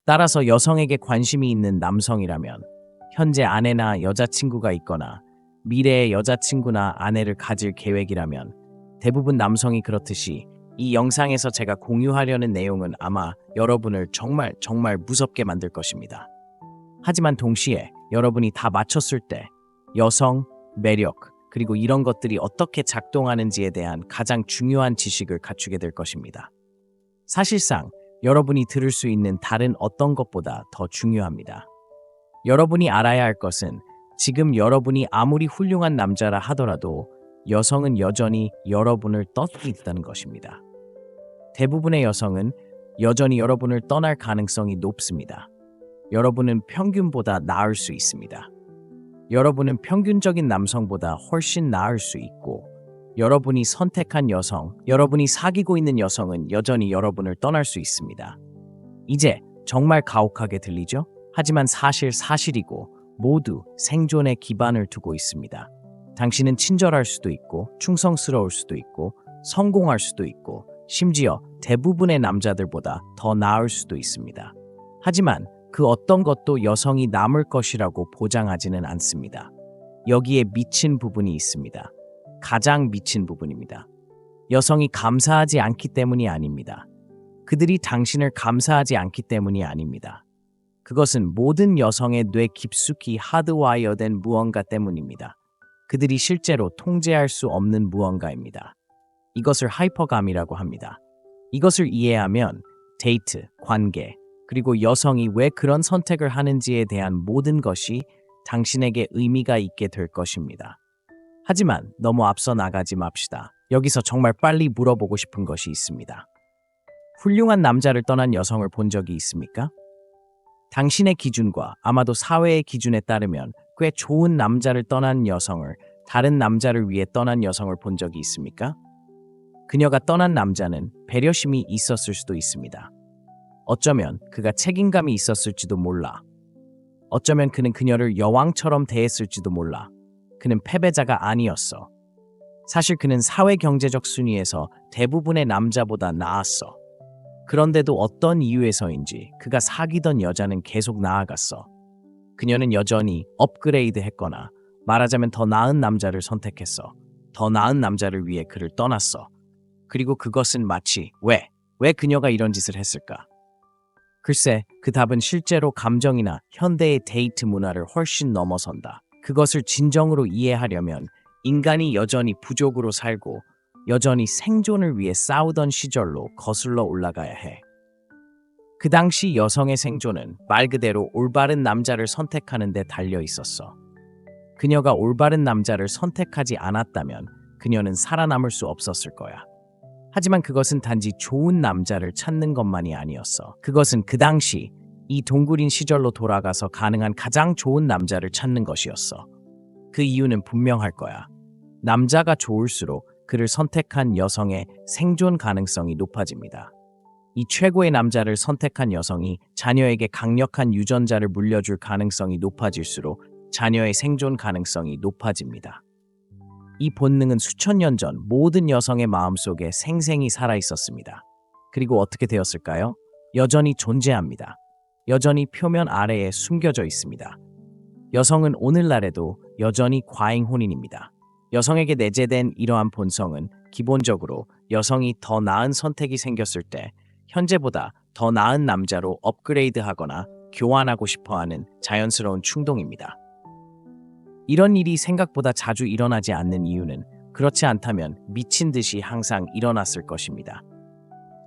따라서 여성에게 관심이 있는 남성이라면 현재 아내나 여자친구가 있거나 미래의 여자친구나 아내를 가질 계획이라면 대부분 남성이 그렇듯이 이 영상에서 제가 공유하려는 내용은 아마 여러분을 정말 무섭게 만들 것입니다. 하지만 동시에 여러분이 다 맞췄을 때 여성, 매력, 그리고 이런 것들이 어떻게 작동하는지에 대한 가장 중요한 지식을 갖추게 될 것입니다. 사실상 여러분이 들을 수 있는 다른 어떤 것보다 더 중요합니다. 여러분이 알아야 할 것은 지금 여러분이 아무리 훌륭한 남자라 하더라도 여성은 여전히 여러분을 떠나고 있다는 것입니다. 대부분의 여성은 여전히 여러분을 떠날 가능성이 높습니다. 여러분은 평균보다 나을 수 있습니다. 여러분은 평균적인 남성보다 훨씬 나을 수 있고 여러분이 선택한 여성, 여러분이 사귀고 있는 여성은 여전히 여러분을 떠날 수 있습니다. 이제 정말 가혹하게 들리죠? 하지만 사실이고 모두 생존에 기반을 두고 있습니다. 당신은 친절할 수도 있고 충성스러울 수도 있고 성공할 수도 있고 심지어 대부분의 남자들보다 더 나을 수도 있습니다. 하지만 그 어떤 것도 여성이 남을 것이라고 보장하지는 않습니다. 여기에 미친 부분이 있습니다. 가장 미친 부분입니다. 여성이 감사하지 않기 때문이 아닙니다. 그들이 당신을 감사하지 않기 때문이 아닙니다. 그것은 모든 여성의 뇌 깊숙이 하드와이어된 무언가 때문입니다. 그들이 실제로 통제할 수 없는 무언가입니다. 이것을 하이퍼감이라고 합니다. 이것을 이해하면 데이트, 관계, 그리고 여성이 왜 그런 선택을 하는지에 대한 모든 것이 당신에게 의미가 있게 될 것입니다. 하지만 너무 앞서 나가지 맙시다. 여기서 정말 빨리 물어보고 싶은 것이 있습니다. 훌륭한 남자를 떠난 여성을 본 적이 있습니까? 당신의 기준과 아마도 사회의 기준에 따르면 꽤 좋은 남자를 떠난 여성을 다른 남자를 위해 떠난 여성을 본 적이 있습니까? 그녀가 떠난 남자는 배려심이 있었을 수도 있습니다. 어쩌면 그가 책임감이 있었을지도 몰라. 어쩌면 그는 그녀를 여왕처럼 대했을지도 몰라. 그는 패배자가 아니었어. 사실 그는 사회 경제적 순위에서 대부분의 남자보다 나았어. 그런데도 어떤 이유에서인지 그가 사귀던 여자는 계속 나아갔어. 그녀는 여전히 업그레이드 했거나 말하자면 더 나은 남자를 선택했어. 더 나은 남자를 위해 그를 떠났어. 그리고 그것은 마치 왜 그녀가 이런 짓을 했을까? 글쎄, 그 답은 실제로 감정이나 현대의 데이트 문화를 훨씬 넘어선다. 그것을 진정으로 이해하려면 인간이 여전히 부족으로 살고 여전히 생존을 위해 싸우던 시절로 거슬러 올라가야 해. 그 당시 여성의 생존은 말 그대로 올바른 남자를 선택하는 데 달려 있었어. 그녀가 올바른 남자를 선택하지 않았다면 그녀는 살아남을 수 없었을 거야. 하지만 그것은 단지 좋은 남자를 찾는 것만이 아니었어. 그것은 그 당시 이 동굴인 시절로 돌아가서 가능한 가장 좋은 남자를 찾는 것이었어. 그 이유는 분명할 거야. 남자가 좋을수록 그를 선택한 여성의 생존 가능성이 높아집니다. 이 최고의 남자를 선택한 여성이 자녀에게 강력한 유전자를 물려줄 가능성이 높아질수록 자녀의 생존 가능성이 높아집니다. 이 본능은 수천 년 전 모든 여성의 마음속에 생생히 살아 있었습니다. 그리고 어떻게 되었을까요? 여전히 존재합니다. 여전히 표면 아래에 숨겨져 있습니다. 여성은 오늘날에도 여전히 과잉혼인입니다. 여성에게 내재된 이러한 본성은 기본적으로 여성이 더 나은 선택이 생겼을 때 현재보다 더 나은 남자로 업그레이드하거나 교환하고 싶어하는 자연스러운 충동입니다. 이런 일이 생각보다 자주 일어나지 않는 이유는 그렇지 않다면 미친 듯이 항상 일어났을 것입니다.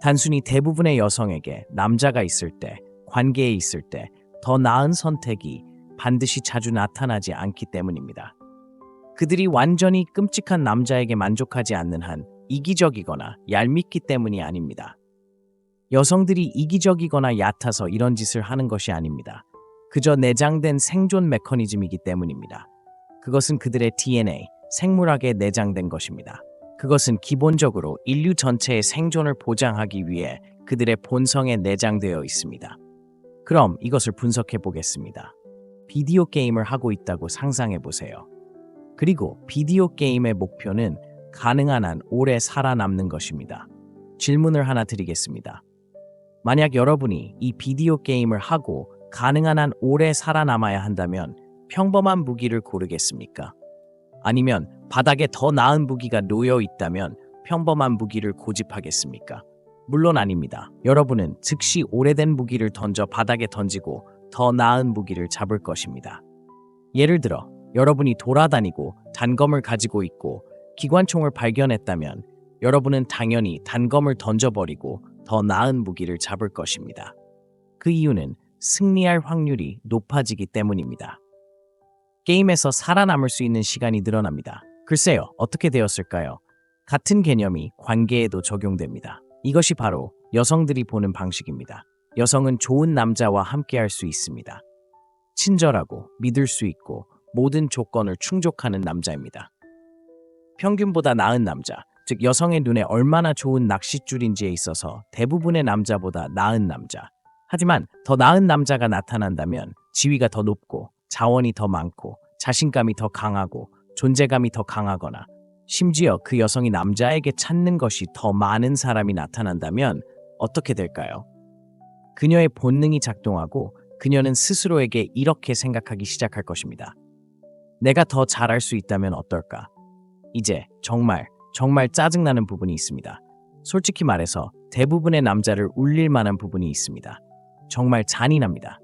단순히 대부분의 여성에게 남자가 있을 때, 관계에 있을 때 더 나은 선택이 반드시 자주 나타나지 않기 때문입니다. 그들이 완전히 끔찍한 남자에게 만족하지 않는 한 이기적이거나 얄밉기 때문이 아닙니다. 여성들이 이기적이거나 얕아서 이런 짓을 하는 것이 아닙니다. 그저 내장된 생존 메커니즘이기 때문입니다. 그것은 그들의 DNA, 생물학에 내장된 것입니다. 그것은 기본적으로 인류 전체의 생존을 보장하기 위해 그들의 본성에 내장되어 있습니다. 그럼 이것을 분석해 보겠습니다. 비디오 게임을 하고 있다고 상상해 보세요. 그리고 비디오 게임의 목표는 가능한 한 오래 살아남는 것입니다. 질문을 하나 드리겠습니다. 만약 여러분이 이 비디오 게임을 하고 가능한 한 오래 살아남아야 한다면 평범한 무기를 고르겠습니까? 아니면 바닥에 더 나은 무기가 놓여 있다면 평범한 무기를 고집하겠습니까? 물론 아닙니다. 여러분은 즉시 오래된 무기를 던져 바닥에 던지고 더 나은 무기를 잡을 것입니다. 예를 들어 여러분이 돌아다니고 단검을 가지고 있고 기관총을 발견했다면 여러분은 당연히 단검을 던져버리고 더 나은 무기를 잡을 것입니다. 그 이유는 승리할 확률이 높아지기 때문입니다. 게임에서 살아남을 수 있는 시간이 늘어납니다. 글쎄요, 어떻게 되었을까요? 같은 개념이 관계에도 적용됩니다. 이것이 바로 여성들이 보는 방식입니다. 여성은 좋은 남자와 함께할 수 있습니다. 친절하고 믿을 수 있고 모든 조건을 충족하는 남자입니다. 평균보다 나은 남자, 즉 여성의 눈에 얼마나 좋은 낚싯줄인지에 있어서 대부분의 남자보다 나은 남자. 하지만 더 나은 남자가 나타난다면 지위가 더 높고 자원이 더 많고 자신감이 더 강하고 존재감이 더 강하거나 심지어 그 여성이 남자에게 찾는 것이 더 많은 사람이 나타난다면 어떻게 될까요? 그녀의 본능이 작동하고 그녀는 스스로에게 이렇게 생각하기 시작할 것입니다. 내가 더 잘할 수 있다면 어떨까? 이제 정말 짜증나는 부분이 있습니다. 솔직히 말해서 대부분의 남자를 울릴 만한 부분이 있습니다. 정말 잔인합니다.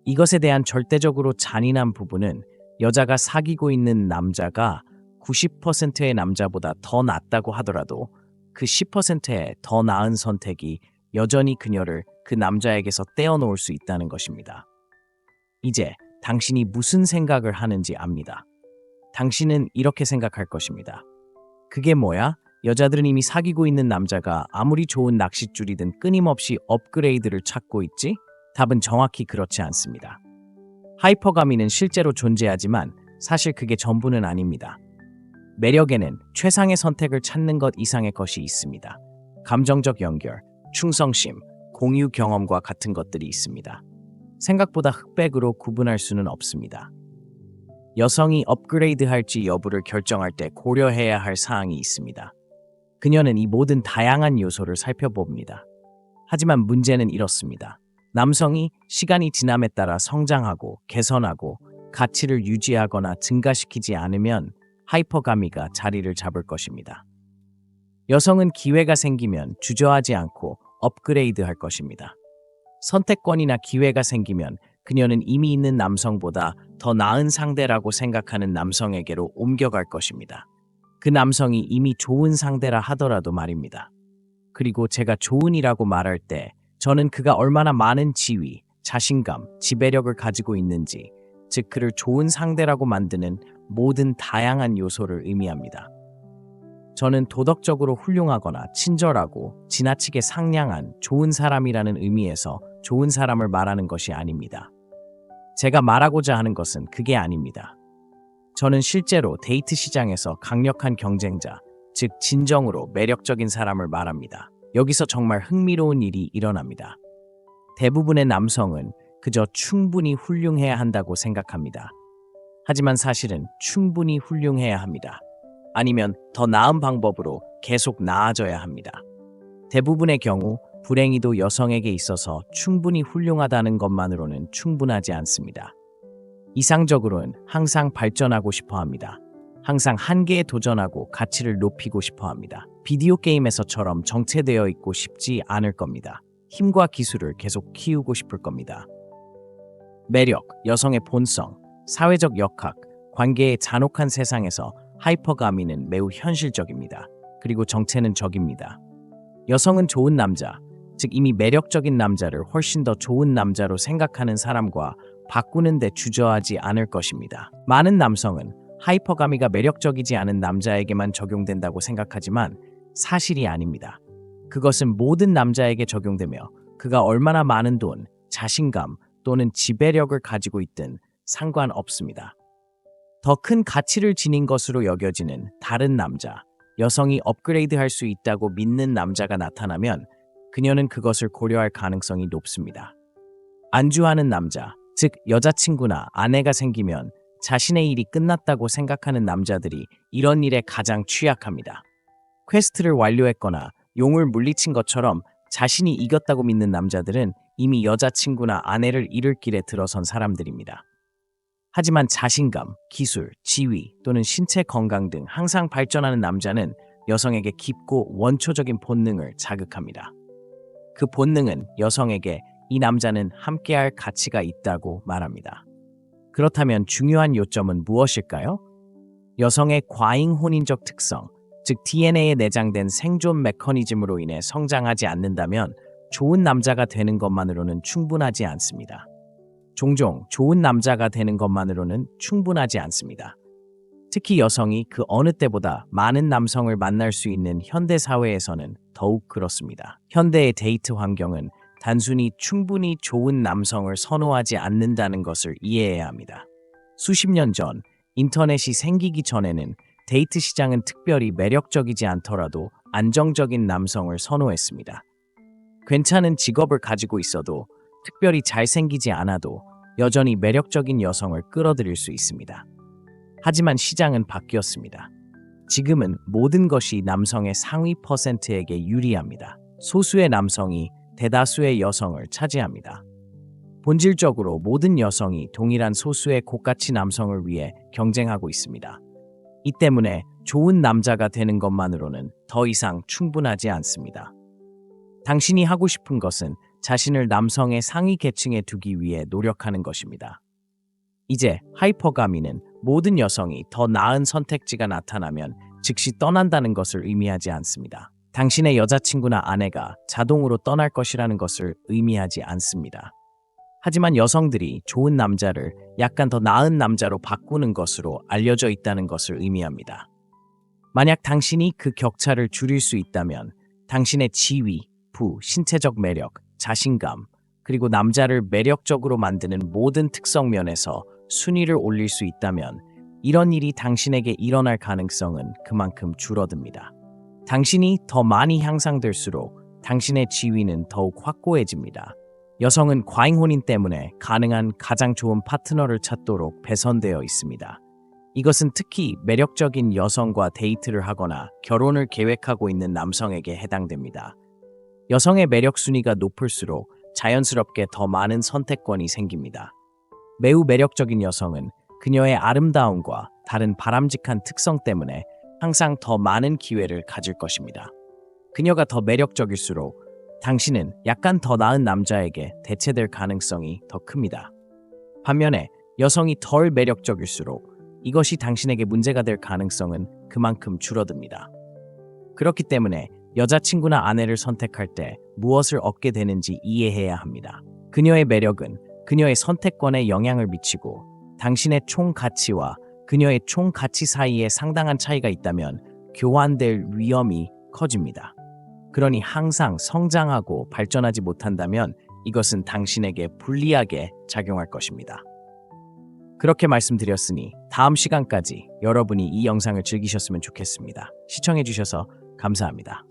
이것에 대한 절대적으로 잔인한 부분은 여자가 사귀고 있는 남자가 90%의 남자보다 더 낫다고 하더라도 그 10%의 더 나은 선택이 여전히 그녀를 그 남자에게서 떼어놓을 수 있다는 것입니다. 이제 당신이 무슨 생각을 하는지 압니다. 당신은 이렇게 생각할 것입니다. 그게 뭐야? 여자들은 이미 사귀고 있는 남자가 아무리 좋은 낚싯줄이든 끊임없이 업그레이드를 찾고 있지? 답은 정확히 그렇지 않습니다. 하이퍼가미는 실제로 존재하지만 사실 그게 전부는 아닙니다. 매력에는 최상의 선택을 찾는 것 이상의 것이 있습니다. 감정적 연결, 충성심, 공유 경험과 같은 것들이 있습니다. 생각보다 흑백으로 구분할 수는 없습니다. 여성이 업그레이드할지 여부를 결정할 때 고려해야 할 사항이 있습니다. 그녀는 이 모든 다양한 요소를 살펴봅니다. 하지만 문제는 이렇습니다. 남성이 시간이 지남에 따라 성장하고 개선하고 가치를 유지하거나 증가시키지 않으면 하이퍼가미가 자리를 잡을 것입니다. 여성은 기회가 생기면 주저하지 않고 업그레이드할 것입니다. 선택권이나 기회가 생기면 그녀는 이미 있는 남성보다 더 나은 상대라고 생각하는 남성에게로 옮겨갈 것입니다. 그 남성이 이미 좋은 상대라 하더라도 말입니다. 그리고 제가 좋은이라고 말할 때 저는 그가 얼마나 많은 지위, 자신감, 지배력을 가지고 있는지, 즉 그를 좋은 상대라고 만드는 모든 다양한 요소를 의미합니다. 저는 도덕적으로 훌륭하거나 친절하고 지나치게 상냥한 좋은 사람이라는 의미에서 좋은 사람을 말하는 것이 아닙니다. 제가 말하고자 하는 것은 그게 아닙니다. 저는 실제로 데이트 시장에서 강력한 경쟁자, 즉 진정으로 매력적인 사람을 말합니다. 여기서 정말 흥미로운 일이 일어납니다. 대부분의 남성은 그저 충분히 훌륭해야 한다고 생각합니다. 하지만 사실은 충분히 훌륭해야 합니다. 아니면 더 나은 방법으로 계속 나아져야 합니다. 대부분의 경우 불행히도 여성에게 있어서 충분히 훌륭하다는 것만으로는 충분하지 않습니다. 이상적으로는 항상 발전하고 싶어 합니다. 항상 한계에 도전하고 가치를 높이고 싶어 합니다. 비디오 게임에서처럼 정체되어 있고 싶지 않을 겁니다. 힘과 기술을 계속 키우고 싶을 겁니다. 매력, 여성의 본성, 사회적 역학, 관계의 잔혹한 세상에서 하이퍼가미는 매우 현실적입니다. 그리고 정체는 적입니다. 여성은 좋은 남자, 즉 이미 매력적인 남자를 훨씬 더 좋은 남자로 생각하는 사람과 바꾸는 데 주저하지 않을 것입니다. 많은 남성은 하이퍼가미가 매력적이지 않은 남자에게만 적용된다고 생각하지만 사실이 아닙니다. 그것은 모든 남자에게 적용되며 그가 얼마나 많은 돈, 자신감 또는 지배력을 가지고 있든 상관없습니다. 더 큰 가치를 지닌 것으로 여겨지는 다른 남자, 여성이 업그레이드할 수 있다고 믿는 남자가 나타나면 그녀는 그것을 고려할 가능성이 높습니다. 안주하는 남자, 즉 여자친구나 아내가 생기면 자신의 일이 끝났다고 생각하는 남자들이 이런 일에 가장 취약합니다. 퀘스트를 완료했거나 용을 물리친 것처럼 자신이 이겼다고 믿는 남자들은 이미 여자친구나 아내를 잃을 길에 들어선 사람들입니다. 하지만 자신감, 기술, 지위 또는 신체 건강 등 항상 발전하는 남자는 여성에게 깊고 원초적인 본능을 자극합니다. 그 본능은 여성에게 이 남자는 함께할 가치가 있다고 말합니다. 그렇다면 중요한 요점은 무엇일까요? 여성의 과잉 혼인적 특성, 즉 DNA에 내장된 생존 메커니즘으로 인해 성장하지 않는다면 좋은 남자가 되는 것만으로는 충분하지 않습니다. 종종 좋은 남자가 되는 것만으로는 충분하지 않습니다. 특히 여성이 그 어느 때보다 많은 남성을 만날 수 있는 현대 사회에서는 더욱 그렇습니다. 현대의 데이트 환경은 단순히 충분히 좋은 남성을 선호하지 않는다는 것을 이해해야 합니다. 수십 년 전 인터넷이 생기기 전에는 데이트 시장은 특별히 매력적이지 않더라도 안정적인 남성을 선호했습니다. 괜찮은 직업을 가지고 있어도 특별히 잘생기지 않아도 여전히 매력적인 여성을 끌어들일 수 있습니다. 하지만 시장은 바뀌었습니다. 지금은 모든 것이 남성의 상위 퍼센트에게 유리합니다. 소수의 남성이 대다수의 여성을 차지합니다. 본질적으로 모든 여성이 동일한 소수의 고가치 남성을 위해 경쟁하고 있습니다. 이 때문에 좋은 남자가 되는 것만으로는 더 이상 충분하지 않습니다. 당신이 하고 싶은 것은 자신을 남성의 상위 계층에 두기 위해 노력하는 것입니다. 이제 하이퍼가미는 모든 여성이 더 나은 선택지가 나타나면 즉시 떠난다는 것을 의미하지 않습니다. 당신의 여자친구나 아내가 자동으로 떠날 것이라는 것을 의미하지 않습니다. 하지만 여성들이 좋은 남자를 약간 더 나은 남자로 바꾸는 것으로 알려져 있다는 것을 의미합니다. 만약 당신이 그 격차를 줄일 수 있다면 당신의 지위, 부, 신체적 매력, 자신감, 그리고 남자를 매력적으로 만드는 모든 특성 면에서 순위를 올릴 수 있다면 이런 일이 당신에게 일어날 가능성은 그만큼 줄어듭니다. 당신이 더 많이 향상될수록 당신의 지위는 더욱 확고해집니다. 여성은 과잉 혼인 때문에 가능한 가장 좋은 파트너를 찾도록 배선되어 있습니다. 이것은 특히 매력적인 여성과 데이트를 하거나 결혼을 계획하고 있는 남성에게 해당됩니다. 여성의 매력 순위가 높을수록 자연스럽게 더 많은 선택권이 생깁니다. 매우 매력적인 여성은 그녀의 아름다움과 다른 바람직한 특성 때문에 항상 더 많은 기회를 가질 것입니다. 그녀가 더 매력적일수록 당신은 약간 더 나은 남자에게 대체될 가능성이 더 큽니다. 반면에 여성이 덜 매력적일수록 이것이 당신에게 문제가 될 가능성은 그만큼 줄어듭니다. 그렇기 때문에 여자친구나 아내를 선택할 때 무엇을 얻게 되는지 이해해야 합니다. 그녀의 매력은 그녀의 선택권에 영향을 미치고 당신의 총 가치와 그녀의 총 가치 사이에 상당한 차이가 있다면 교환될 위험이 커집니다. 그러니 항상 성장하고 발전하지 못한다면 이것은 당신에게 불리하게 작용할 것입니다. 그렇게 말씀드렸으니 다음 시간까지 여러분이 이 영상을 즐기셨으면 좋겠습니다. 시청해주셔서 감사합니다.